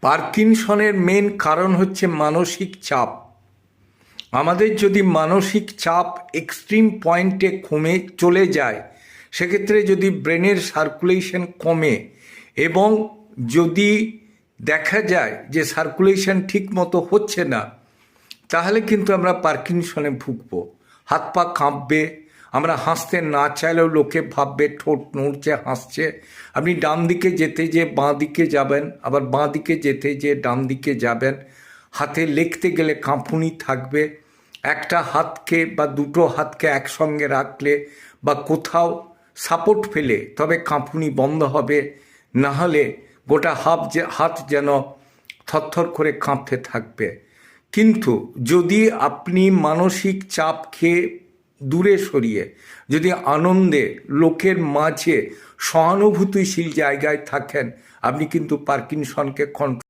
পার্কিনসনের main কারণ হচ্ছে মানসিক চাপ। আমাদের যদি মানসিক চাপ এক্সট্রিম পয়েন্টে কমে চলে যায়, সেক্ষেত্রে যদি ব্রেনের সার্কুলেশন কমে এবং যদি দেখা যায় যে সার্কুলেশন ঠিক মতো হচ্ছে না, তাহলে কিন্তু আমরা পার্কিনসনে ভুগবো। হাত পা কাঁপবে, আমরা হাসতে না চাইলেও লোকে ভাববে ঠোঁট নড়ছে, হাসছে। আপনি ডান দিকে যেতে যেয়ে বাঁ দিকে যাবেন, আবার বাঁ দিকে যেতে যেয়ে ডান দিকে যাবেন। হাতে লিখতে গেলে কাঁপুনি থাকবে। একটা হাতকে বা দুটো হাতকে একসঙ্গে রাখলে বা কোথাও সাপোর্ট পেলে তবে কাঁপুনি বন্ধ হবে, নাহলে গোটা হাত যেন থরথর করে কাঁপতে থাকবে। কিন্তু যদি আপনি মানসিক চাপ খেয়ে দূরে সরিয়ে যদি আনন্দে লোকের মাঝে সহানুভূতিশীল জায়গায় থাকেন, আপনি কিন্তু পার্কিনসনকে কন্ট্রোল